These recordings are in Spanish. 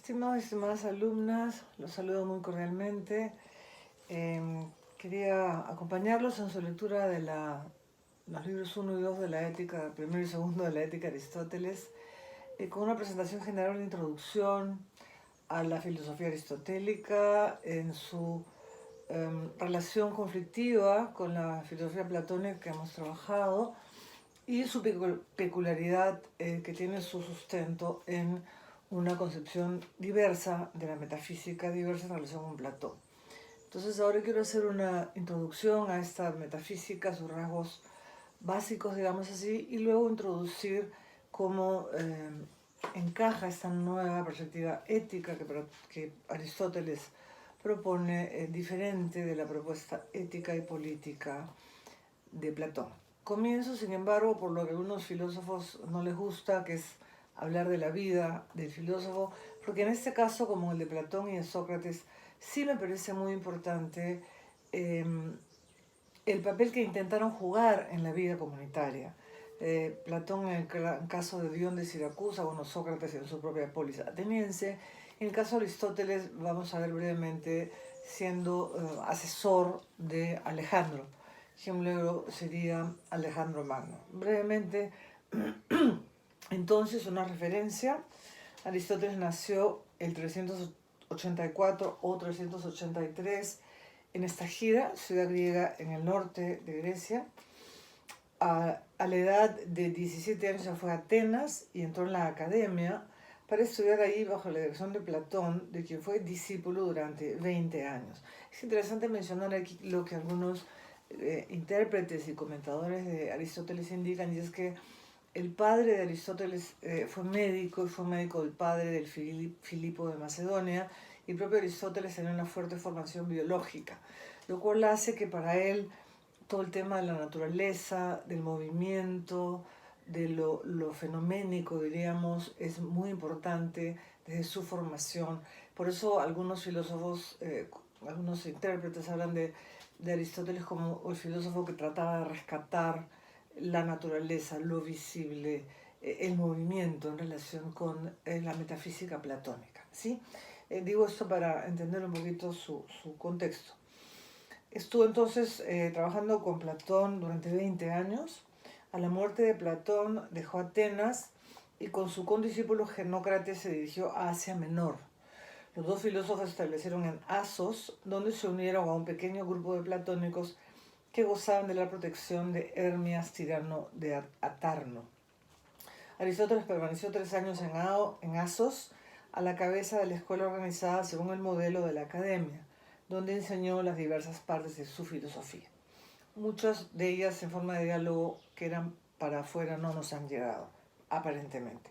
Estimados y estimadas alumnas, los saludo muy cordialmente. Quería acompañarlos en su lectura de los libros 1 y 2 de la ética, primero y segundo de la ética de Aristóteles, con una presentación general, una introducción a la filosofía aristotélica en su relación conflictiva con la filosofía platónica que hemos trabajado y su peculiaridad que tiene su sustento en una concepción diversa de la metafísica, diversa en relación con Platón. Entonces ahora quiero hacer una introducción a esta metafísica, sus rasgos básicos, digamos así, y luego introducir cómo encaja esta nueva perspectiva ética que Aristóteles propone, diferente de la propuesta ética y política de Platón. Comienzo, sin embargo, por lo que a algunos filósofos no les gusta, que es hablar de la vida del filósofo, porque en este caso, como el de Platón y de Sócrates, sí me parece muy importante el papel que intentaron jugar en la vida comunitaria. Platón en el caso de Dion de Siracusa, bueno, Sócrates en su propia polis ateniense. En el caso de Aristóteles, vamos a ver brevemente, siendo asesor de Alejandro, quien luego sería Alejandro Magno. Brevemente, entonces, una referencia. Aristóteles nació el 384 o 383 en Estagira, ciudad griega en el norte de Grecia. A la edad de 17 años ya fue a Atenas y entró en la academia para estudiar ahí bajo la dirección de Platón, de quien fue discípulo durante 20 años. Es interesante mencionar aquí lo que algunos intérpretes y comentadores de Aristóteles indican, y es que el padre de Aristóteles fue médico y fue médico del padre del Filipo de Macedonia, y el propio Aristóteles tenía una fuerte formación biológica, lo cual hace que para él todo el tema de la naturaleza, del movimiento, de lo fenoménico, diríamos, es muy importante desde su formación. Por eso algunos filósofos, algunos intérpretes hablan de Aristóteles como el filósofo que trataba de rescatar la naturaleza, lo visible, el movimiento en relación con la metafísica platónica, ¿sí? Digo esto para entender un poquito su contexto. Estuvo entonces trabajando con Platón durante 20 años. A la muerte de Platón dejó Atenas y con su condiscípulo Genócrates se dirigió a Asia Menor. Los dos filósofos se establecieron en Asos, donde se unieron a un pequeño grupo de platónicos que gozaban de la protección de Hermias, tirano de Atarno. Aristóteles permaneció 3 años en Asos, a la cabeza de la escuela organizada según el modelo de la academia, donde enseñó las diversas partes de su filosofía. Muchas de ellas en forma de diálogo que eran para afuera no nos han llegado, aparentemente.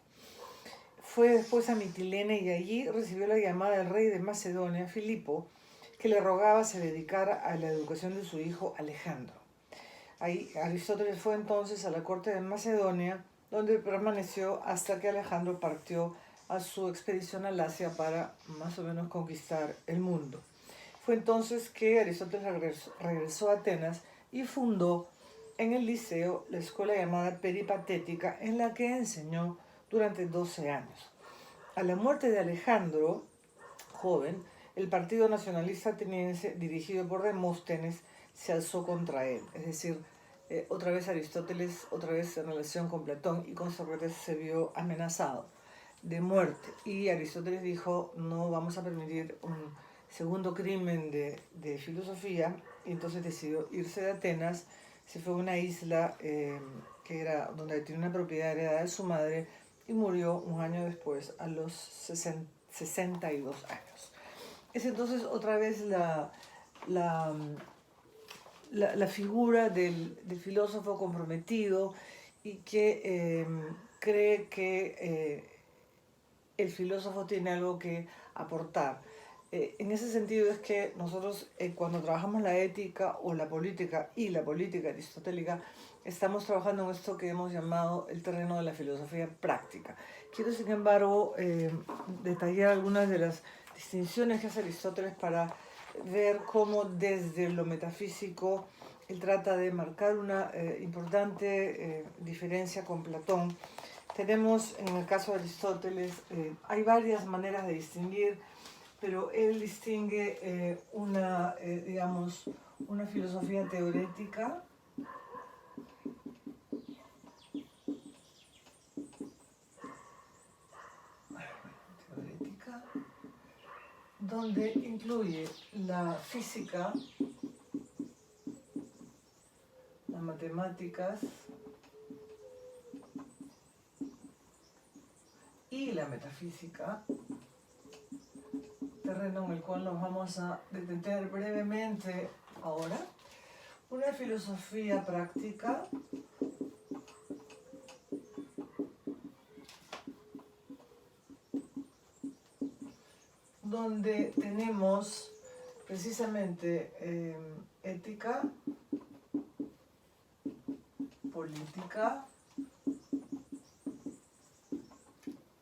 Fue después a Mitilene y allí recibió la llamada del rey de Macedonia, Filipo, que le rogaba se dedicara a la educación de su hijo Alejandro. Ahí Aristóteles fue entonces a la corte de Macedonia, donde permaneció hasta que Alejandro partió a su expedición al Asia para más o menos conquistar el mundo. Fue entonces que Aristóteles regresó a Atenas y fundó en el liceo la escuela llamada Peripatética, en la que enseñó durante 12 años. A la muerte de Alejandro, joven, el Partido Nacionalista Ateniense, dirigido por Demóstenes, se alzó contra él. Es decir, otra vez Aristóteles, otra vez en relación con Platón y con Sócrates, se vio amenazado de muerte. Y Aristóteles dijo, no vamos a permitir un segundo crimen de filosofía, y entonces decidió irse de Atenas. Se fue a una isla que era donde tenía una propiedad heredada de su madre y murió un año después, a los 62 años. Es entonces otra vez la figura del filósofo comprometido y que cree que el filósofo tiene algo que aportar. En ese sentido es que nosotros cuando trabajamos la ética o la política y la política aristotélica, estamos trabajando en esto que hemos llamado el terreno de la filosofía práctica. Quiero, sin embargo, detallar algunas de las distinciones que hace Aristóteles para ver cómo desde lo metafísico él trata de marcar una importante diferencia con Platón, tenemos en el caso de Aristóteles, hay varias maneras de distinguir, pero él distingue digamos, una filosofía teorética, donde incluye la física, las matemáticas y la metafísica, terreno en el cual nos vamos a detener brevemente ahora. Una filosofía práctica, donde tenemos precisamente ética, política,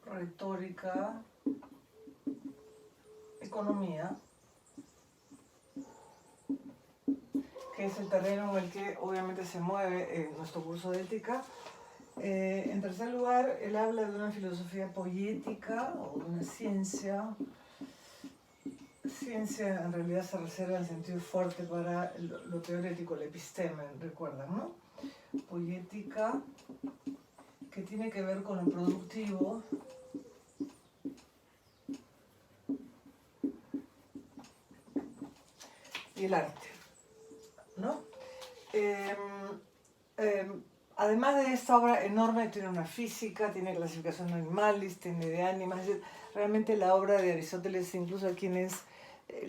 retórica, economía, que es el terreno en el que obviamente se mueve nuestro curso de ética. En tercer lugar, él habla de una filosofía poética o de una ciencia. Ciencia en realidad se reserva en sentido fuerte para lo teorético, el episteme, recuerdan, ¿no? Poética, que tiene que ver con lo productivo, y el arte, ¿no? Además de esta obra enorme, tiene una física, tiene clasificación animalis, tiene de ánimas, es decir, realmente la obra de Aristóteles, incluso hay quienes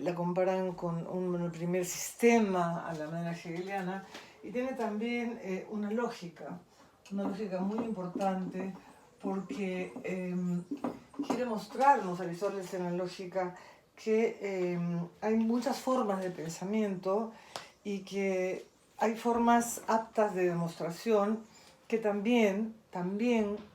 la comparan con un primer sistema a la manera hegeliana, y tiene también una lógica muy importante, porque quiere mostrarnos Aristóteles en la lógica que hay muchas formas de pensamiento y que hay formas aptas de demostración que también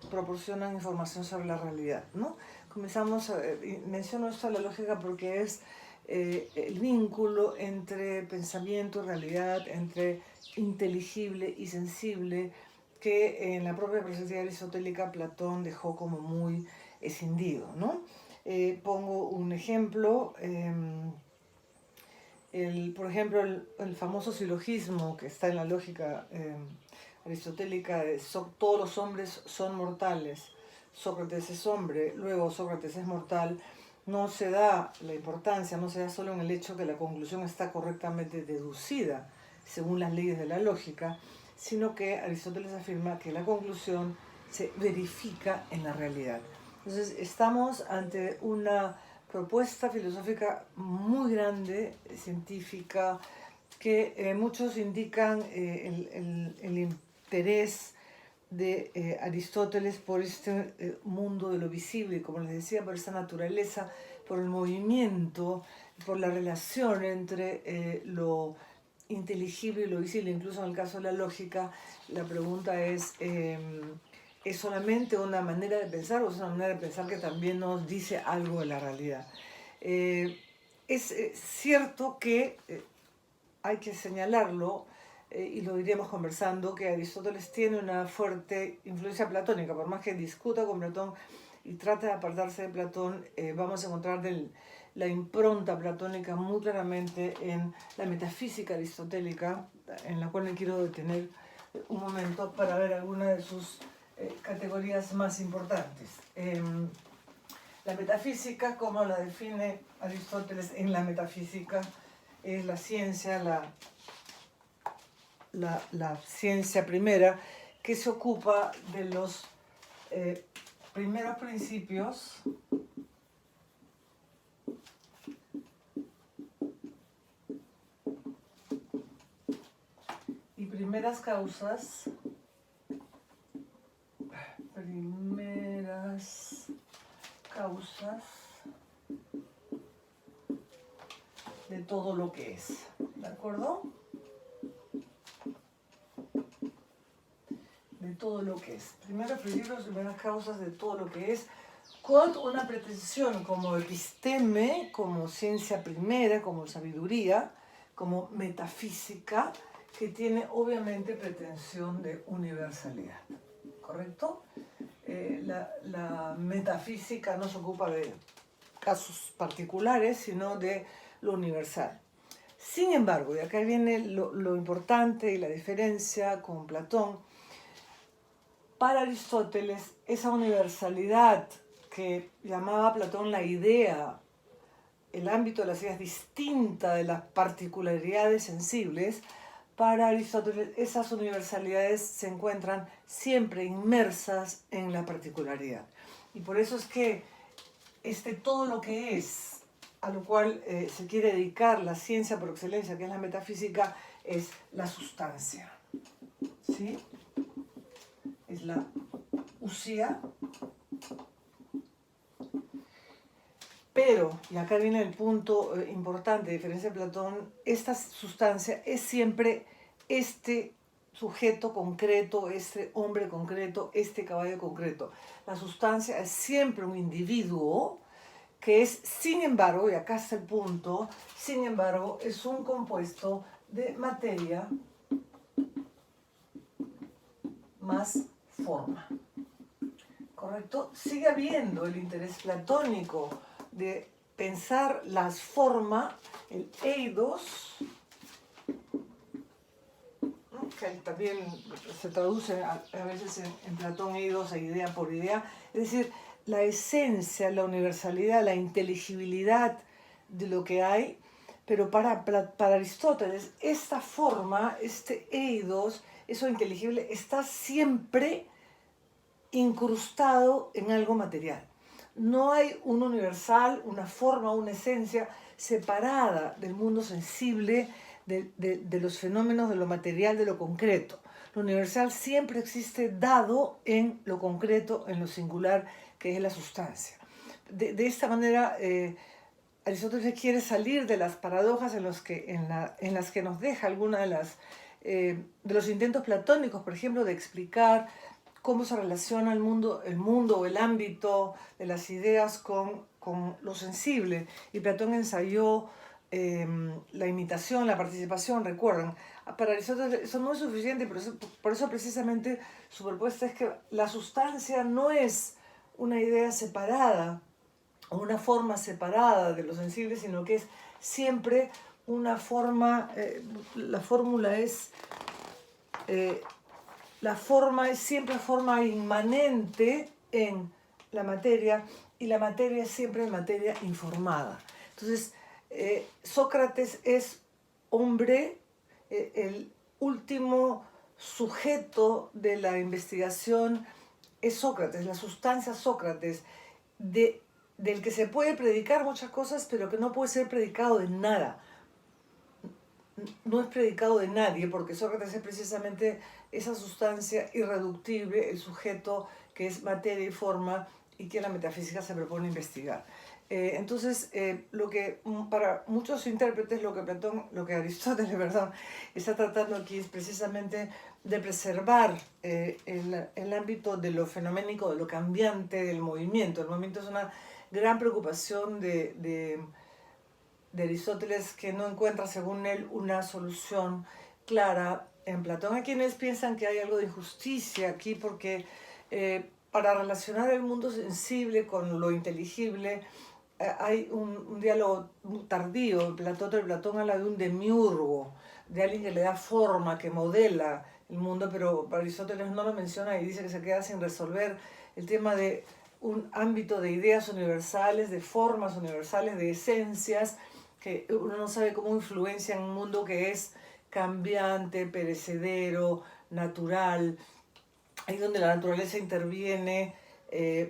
proporcionan información sobre la realidad, ¿no? Menciono esto a la lógica porque es el vínculo entre pensamiento y realidad, entre inteligible y sensible, que en la propia perspectiva aristotélica Platón dejó como muy escindido, ¿no? Pongo un ejemplo. Por ejemplo, el famoso silogismo que está en la lógica aristotélica de todos los hombres son mortales, Sócrates es hombre, luego Sócrates es mortal, no se da la importancia, no se da solo en el hecho que la conclusión está correctamente deducida según las leyes de la lógica, sino que Aristóteles afirma que la conclusión se verifica en la realidad. Entonces, estamos ante una propuesta filosófica muy grande, científica, que muchos indican el interés de Aristóteles por este mundo de lo visible, como les decía, por esta naturaleza, por el movimiento, por la relación entre lo inteligible y lo visible. Incluso en el caso de la lógica, la pregunta ¿es solamente una manera de pensar o es una manera de pensar que también nos dice algo de la realidad? Es cierto que hay que señalarlo, y lo iríamos conversando, que Aristóteles tiene una fuerte influencia platónica. Por más que discuta con Platón y trate de apartarse de Platón, vamos a encontrar la impronta platónica muy claramente en la metafísica aristotélica, en la cual me quiero detener un momento para ver algunas de sus categorías más importantes. La metafísica, como la define Aristóteles en la metafísica, es la ciencia, la ciencia primera, que se ocupa de los primeros principios y primeras causas, de todo lo que es, ¿de acuerdo? De todo lo que es. Primeros principios, primeras causas de todo lo que es, con una pretensión como episteme, como ciencia primera, como sabiduría, como metafísica, que tiene obviamente pretensión de universalidad, ¿correcto? la metafísica no se ocupa de casos particulares, sino de lo universal. Sin embargo, y acá viene lo importante y la diferencia con Platón, para Aristóteles esa universalidad que llamaba Platón la idea, el ámbito de las ideas distinta de las particularidades sensibles, para Aristóteles esas universalidades se encuentran siempre inmersas en la particularidad. Y por eso es que todo lo que es, a lo cual se quiere dedicar la ciencia por excelencia, que es la metafísica, es la sustancia. ¿Sí? Es la usía. Pero, y acá viene el punto importante, a diferencia de Platón, esta sustancia es siempre este sujeto concreto, este hombre concreto, este caballo concreto. La sustancia es siempre un individuo que es, sin embargo, y acá está el punto, sin embargo, es un compuesto de materia más forma. ¿Correcto? Sigue habiendo el interés platónico de pensar las formas, el eidos, ¿no? Que también se traduce a veces en Platón eidos a idea por idea, es decir, la esencia, la universalidad, la inteligibilidad de lo que hay, pero para Aristóteles esta forma, este eidos, eso inteligible, está siempre incrustado en algo material. No hay un universal, una forma, una esencia separada del mundo sensible, de los fenómenos, de lo material, de lo concreto. Lo universal siempre existe dado en lo concreto, en lo singular, que es la sustancia. De esta manera, Aristóteles quiere salir de las paradojas en las que nos deja alguna de los intentos platónicos, por ejemplo, de explicar cómo se relaciona el mundo o el ámbito de las ideas con lo sensible. Y Platón ensayó la imitación, la participación, recuerden. Para Aristóteles eso no es suficiente, por eso precisamente su propuesta es que la sustancia no es una idea separada o una forma separada de lo sensible, sino que es siempre una forma, la fórmula es... la forma es siempre forma inmanente en la materia y la materia es siempre materia informada. Entonces, Sócrates es hombre, el último sujeto de la investigación es Sócrates, la sustancia Sócrates, del que se puede predicar muchas cosas, pero que no puede ser predicado de nada. No es predicado de nadie, porque Sócrates es precisamente esa sustancia irreductible, el sujeto que es materia y forma y que la metafísica se propone investigar. Entonces, lo que para muchos intérpretes, lo que Aristóteles, perdón, está tratando aquí es precisamente de preservar el ámbito de lo fenoménico, de lo cambiante, del movimiento. El movimiento es una gran preocupación de Aristóteles, que no encuentra, según él, una solución clara en Platón. Hay quienes piensan que hay algo de injusticia aquí porque para relacionar el mundo sensible con lo inteligible hay un diálogo tardío. Platón habla de un demiurgo, de alguien que le da forma, que modela el mundo, pero Aristóteles no lo menciona y dice que se queda sin resolver el tema de un ámbito de ideas universales, de formas universales, de esencias, que uno no sabe cómo influencia en un mundo que es cambiante, perecedero, natural. Ahí donde la naturaleza interviene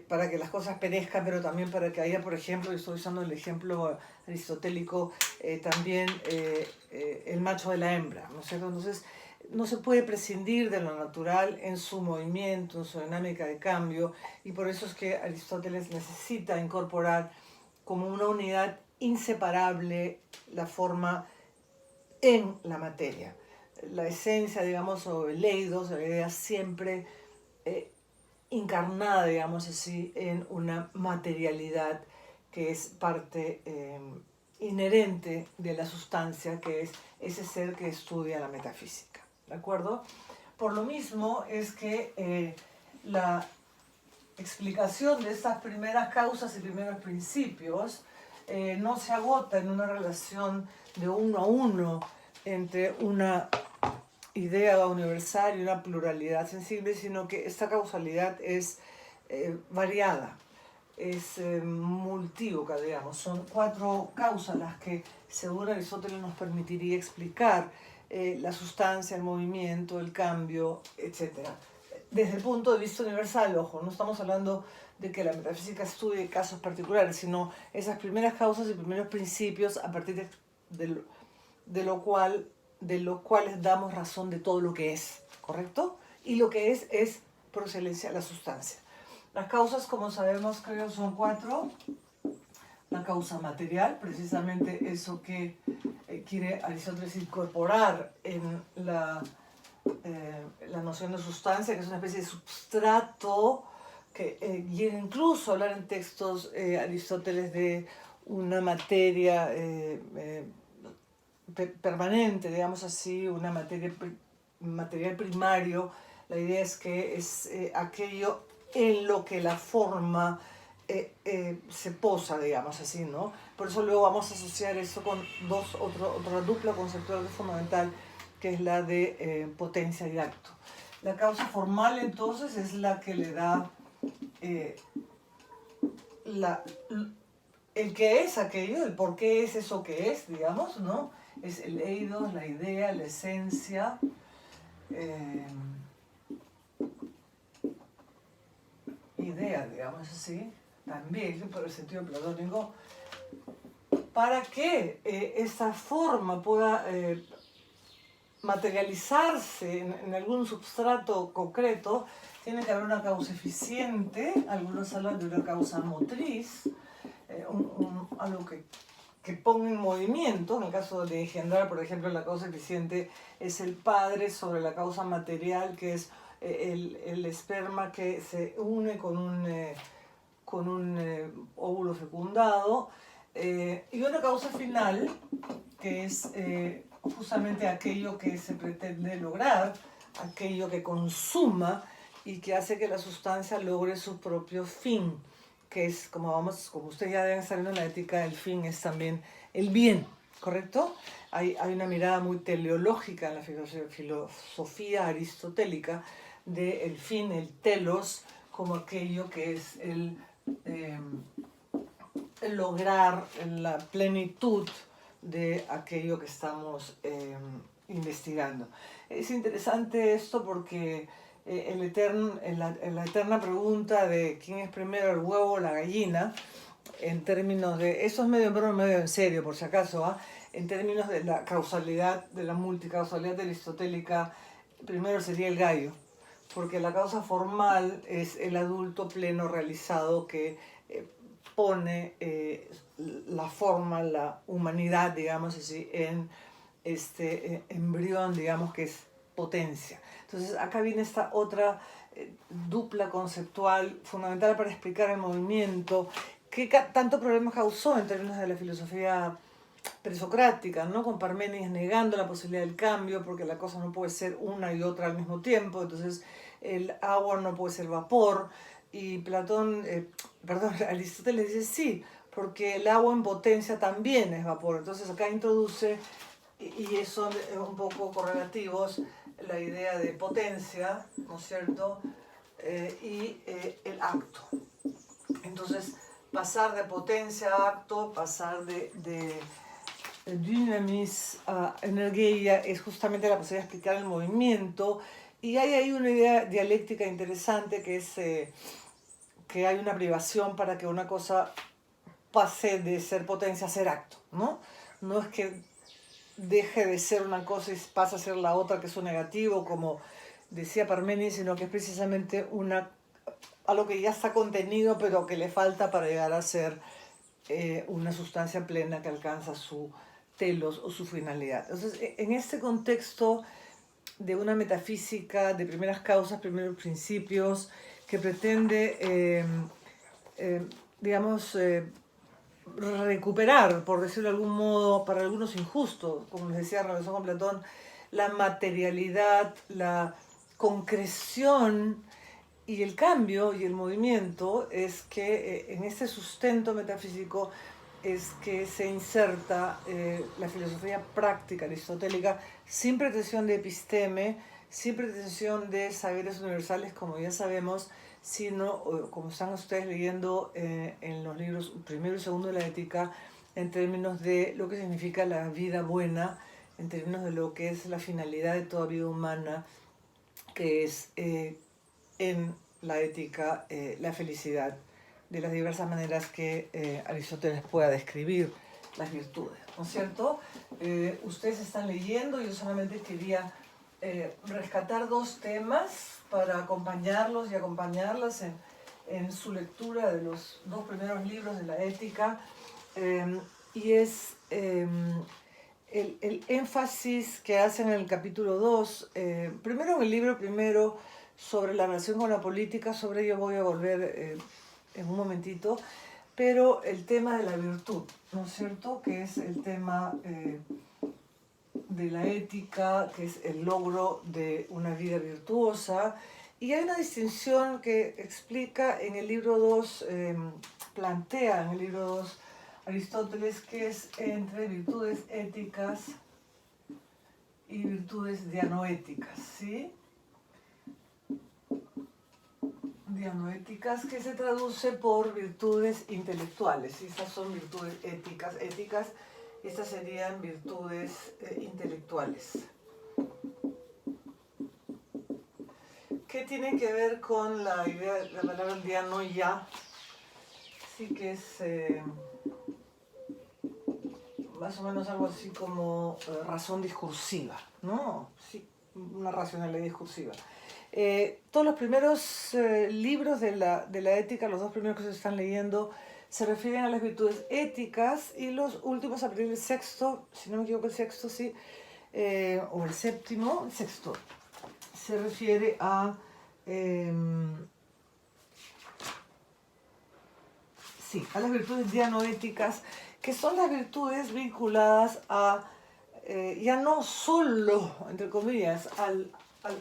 para que las cosas perezcan, pero también para que haya, por ejemplo, y estoy usando el ejemplo aristotélico, también el macho de la hembra, ¿no es cierto? Entonces, no se puede prescindir de lo natural en su movimiento, en su dinámica de cambio, y por eso es que Aristóteles necesita incorporar como una unidad inseparable la forma en la materia. La esencia, digamos, o el eidos, la idea siempre encarnada, digamos así, en una materialidad que es parte inherente de la sustancia, que es ese ser que estudia la metafísica. ¿De acuerdo? Por lo mismo es que explicación de estas primeras causas y primeros principios no se agota en una relación de uno a uno entre una idea universal y una pluralidad sensible, sino que esta causalidad es variada, es multívoca, digamos. Son 4 causas las que, según Aristóteles, nos permitiría explicar la sustancia, el movimiento, el cambio, etc. Desde el punto de vista universal, ojo, no estamos hablando de que la metafísica estudie casos particulares, sino esas primeras causas y primeros principios a partir de los cuales damos razón de todo lo que es, ¿correcto? Y lo que es por excelencia la sustancia. Las causas, como sabemos, creo son 4. La causa material, precisamente eso que quiere Aristóteles incorporar en la noción de sustancia, que es una especie de substrato, que llega incluso a hablar en textos Aristóteles de una materia permanente, digamos así, una material primario. La idea es que es aquello en lo que la forma se posa, digamos así, ¿no? Por eso luego vamos a asociar eso con otra dupla conceptual que es fundamental, que es la de potencia y acto. La causa formal, entonces, es la que le da el qué es aquello, el por qué es eso que es, digamos, ¿no? Es el eidos, la idea, la esencia, idea, digamos así, también por el sentido platónico, para que esa forma pueda materializarse en algún substrato concreto, tiene que haber una causa eficiente. Algunos hablan de una causa motriz, algo que ponga en movimiento. En el caso de engendrar, por ejemplo, la causa eficiente es el padre sobre la causa material, que es el esperma que se une con un óvulo fecundado, y una causa final, que es justamente aquello que se pretende lograr, aquello que consuma y que hace que la sustancia logre su propio fin, que es, como ustedes ya deben saber en la ética, el fin es también el bien, ¿correcto? Hay una mirada muy teleológica en la filosofía aristotélica del fin, el telos, como aquello que es el lograr la plenitud de aquello que estamos investigando. Es interesante esto porque la eterna pregunta de quién es primero, el huevo o la gallina, en términos de, eso es medio en broma, medio en serio por si acaso, en términos de la causalidad, de la multicausalidad aristotélica, primero sería el gallo, porque la causa formal es el adulto pleno realizado que pone la forma, la humanidad, digamos así, en este embrión, digamos, que es potencia. Entonces acá viene esta otra dupla conceptual fundamental para explicar el movimiento, que tanto problema causó en términos de la filosofía presocrática, ¿no? Con Parménides negando la posibilidad del cambio, porque la cosa no puede ser una y otra al mismo tiempo, entonces el agua no puede ser vapor, y Aristóteles dice sí, porque el agua en potencia también es vapor. Entonces acá introduce, y son un poco correlativos, la idea de potencia, ¿no es cierto? Y el acto. Entonces, pasar de potencia a acto, pasar de dynamis a energía, es justamente la posibilidad de explicar el movimiento. Y hay ahí una idea dialéctica interesante, que es que hay una privación para que una cosa pase de ser potencia a ser acto, ¿no? No es que deje de ser una cosa y pase a ser la otra, que es un negativo, como decía Parménides, sino que es precisamente algo que ya está contenido, pero que le falta para llegar a ser una sustancia plena que alcanza su telos o su finalidad. Entonces, en este contexto de una metafísica de primeras causas, primeros principios, que pretende, digamos, recuperar, por decirlo de algún modo, para algunos injusto, como les decía, relación con Platón, la materialidad, la concreción Y el cambio y el movimiento es que en este sustento metafísico es que se inserta la filosofía práctica aristotélica sin pretensión de episteme, sin pretensión de saberes universales, como ya sabemos, sino, como están ustedes leyendo en los libros primero y segundo de la ética, en términos de lo que significa la vida buena, en términos de lo que es la finalidad de toda vida humana, que es en la ética la felicidad, de las diversas maneras que Aristóteles pueda describir las virtudes, ¿no es cierto? Ustedes están leyendo, yo solamente quería rescatar dos temas para acompañarlos y acompañarlas en su lectura de los dos primeros libros de la ética, y es el énfasis que hacen en el capítulo 2, primero en el libro primero, sobre la relación con la política, sobre ello voy a volver en un momentito, pero el tema de la virtud, ¿no es cierto? Que es el tema de la ética, que es el logro de una vida virtuosa. Y hay una distinción que explica en el libro 2, plantea en el libro 2 Aristóteles, que es entre virtudes éticas y virtudes dianoéticas, ¿sí? Dianoéticas, que se traduce por virtudes intelectuales. Y estas son virtudes éticas, y estas serían virtudes intelectuales. ¿Qué tiene que ver con la idea, la palabra dianoia? Sí, que es más o menos algo así como razón discursiva, ¿no? Sí, una racionalidad discursiva. Todos los primeros libros de la ética, los dos primeros que se están leyendo, se refieren a las virtudes éticas, y los últimos, a partir del sexto, si no me equivoco el sexto, sí, o el séptimo, el sexto, se refiere a a las virtudes dianoéticas, que son las virtudes vinculadas a, ya no solo, entre comillas, al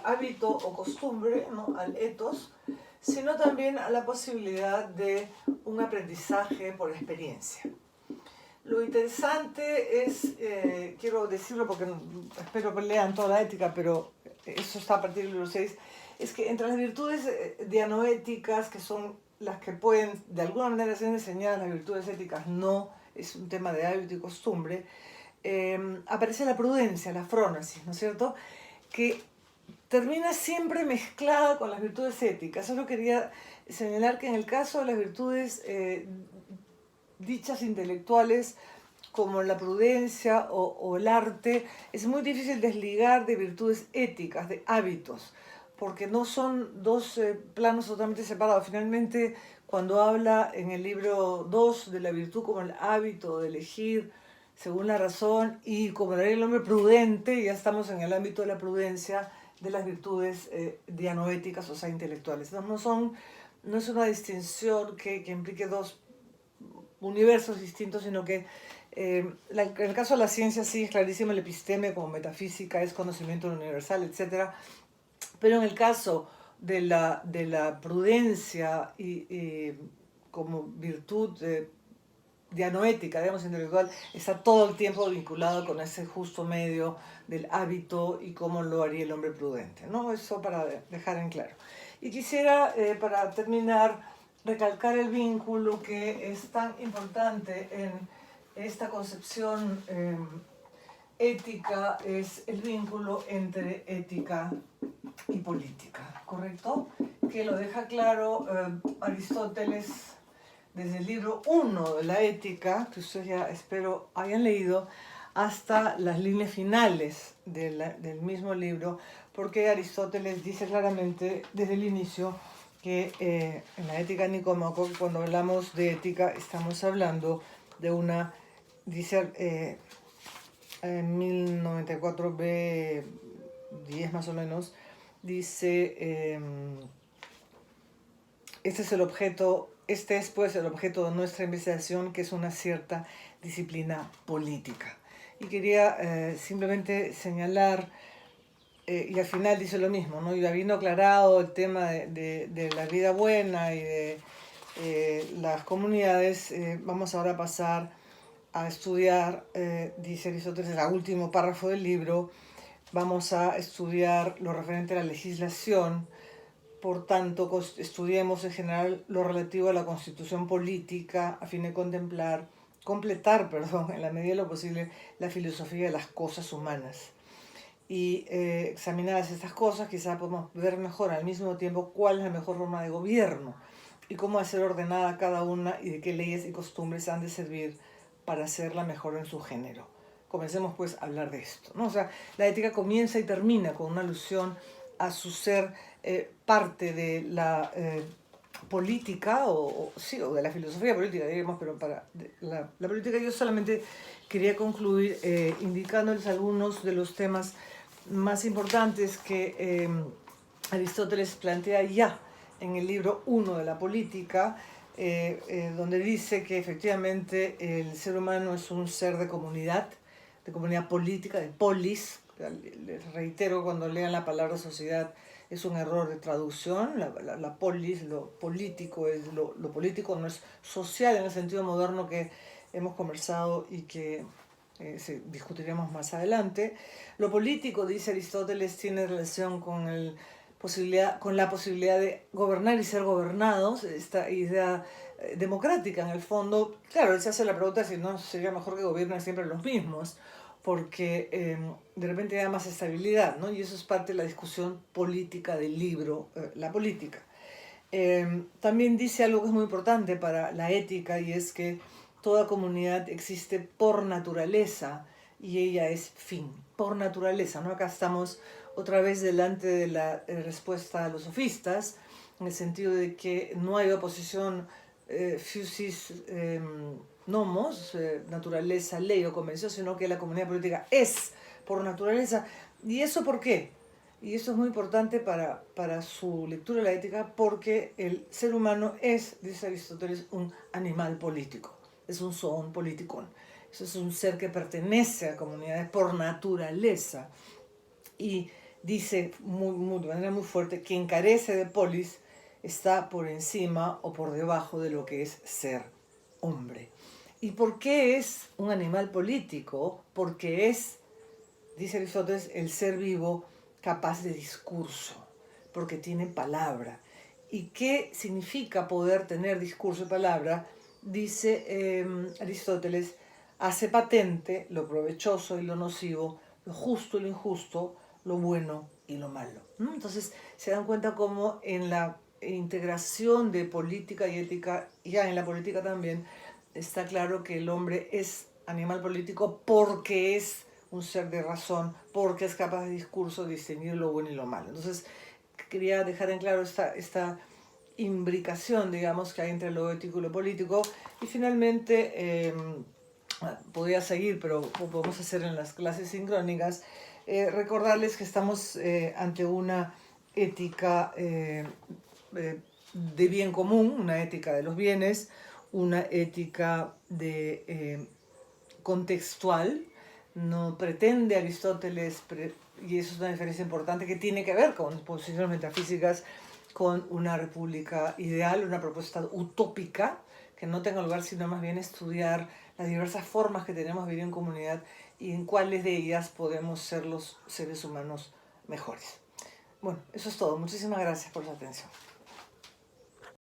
hábito o costumbre, ¿no? Al ethos, sino también a la posibilidad de un aprendizaje por experiencia. Lo interesante es, quiero decirlo porque espero que lean toda la ética, pero eso está a partir del libro 6, es que entre las virtudes dianoéticas, que son las que pueden de alguna manera ser enseñadas, las virtudes éticas no, es un tema de hábito y costumbre, aparece la prudencia, la frónesis, ¿no es cierto?, que termina siempre mezclada con las virtudes éticas. Solo quería señalar que en el caso de las virtudes dichas intelectuales, como la prudencia o el arte, es muy difícil desligar de virtudes éticas, de hábitos, porque no son dos planos totalmente separados. Finalmente, cuando habla en el libro 2 de la virtud como el hábito de elegir según la razón, y como el hombre prudente, ya estamos en el ámbito de la prudencia, de las virtudes dianoéticas, o sea, intelectuales. No es una distinción que implique dos universos distintos, sino que en el caso de la ciencia sí es clarísimo, el episteme como metafísica es conocimiento universal, etc. Pero en el caso de la prudencia y como virtud dianoética, digamos, intelectual, está todo el tiempo vinculado con ese justo medio del hábito y cómo lo haría el hombre prudente, ¿no? Eso para dejar en claro. Y quisiera, para terminar, recalcar el vínculo que es tan importante en esta concepción ética, es el vínculo entre ética y política, ¿correcto? Que lo deja claro Aristóteles desde el libro 1 de la ética, que ustedes ya espero hayan leído, hasta las líneas finales del mismo libro, porque Aristóteles dice claramente desde el inicio que en la ética de Nicómaco, cuando hablamos de ética, estamos hablando de una, dice en 1094b 10 más o menos, dice, este es pues el objeto de nuestra investigación, que es una cierta disciplina política. Y quería simplemente señalar y al final dice lo mismo, ¿no? Y habiendo aclarado el tema de la vida buena y de las comunidades, vamos ahora a pasar a estudiar, dice Aristóteles, el último párrafo del libro, vamos a estudiar lo referente a la legislación. Por tanto, estudiemos en general lo relativo a la constitución política a fin de completar, en la medida de lo posible, la filosofía de las cosas humanas. Y examinadas estas cosas, quizás podemos ver mejor al mismo tiempo cuál es la mejor forma de gobierno y cómo hacer ordenada cada una y de qué leyes y costumbres han de servir para hacerla mejor en su género. Comencemos pues a hablar de esto, ¿no? O sea, la ética comienza y termina con una alusión a su ser parte de la política o de la filosofía política, digamos, pero para la política. Yo solamente quería concluir indicándoles algunos de los temas más importantes que Aristóteles plantea ya en el libro 1 de la política, donde dice que efectivamente el ser humano es un ser de comunidad política, de polis. Les reitero, cuando lean la palabra sociedad, es un error de traducción. La polis, lo político, lo político no es social en el sentido moderno que hemos conversado y que discutiremos más adelante. Lo político, dice Aristóteles, tiene relación con la posibilidad de gobernar y ser gobernados, esta idea democrática en el fondo. Claro, él se hace la pregunta si no sería mejor que gobiernen siempre los mismos, porque de repente da más estabilidad, ¿no? Y eso es parte de la discusión política del libro, La política. También dice algo que es muy importante para la ética, y es que toda comunidad existe por naturaleza y ella es fin, por naturaleza, ¿no? Acá estamos otra vez delante de la respuesta a los sofistas, en el sentido de que no hay oposición physis nomos, naturaleza, ley o convención, sino que la comunidad política es por naturaleza. ¿Y eso por qué? Y eso es muy importante para su lectura de la ética, porque el ser humano es, dice Aristóteles, un animal político, es un zoon politikon. Eso es un ser que pertenece a comunidades por naturaleza. Y dice de manera muy fuerte, quien carece de polis está por encima o por debajo de lo que es ser hombre. ¿Y por qué es un animal político? Porque es, dice Aristóteles, el ser vivo capaz de discurso, porque tiene palabra. ¿Y qué significa poder tener discurso y palabra? Dice Aristóteles, hace patente lo provechoso y lo nocivo, lo justo y lo injusto, lo bueno y lo malo. Entonces se dan cuenta cómo en la integración de política y ética, ya en la política también, está claro que el hombre es animal político porque es un ser de razón, porque es capaz de discurso, de distinguir lo bueno y lo malo. Entonces quería dejar en claro esta imbricación, digamos, que hay entre lo ético y lo político. Y finalmente, podría seguir, pero podemos hacer en las clases sincrónicas, recordarles que estamos ante una ética de bien común, una ética de los bienes, una ética contextual. No pretende Aristóteles, y eso es una diferencia importante que tiene que ver con posiciones metafísicas, con una república ideal, una propuesta utópica que no tenga lugar, sino más bien estudiar las diversas formas que tenemos de vivir en comunidad y en cuáles de ellas podemos ser los seres humanos mejores. Bueno, eso es todo. Muchísimas gracias por su atención.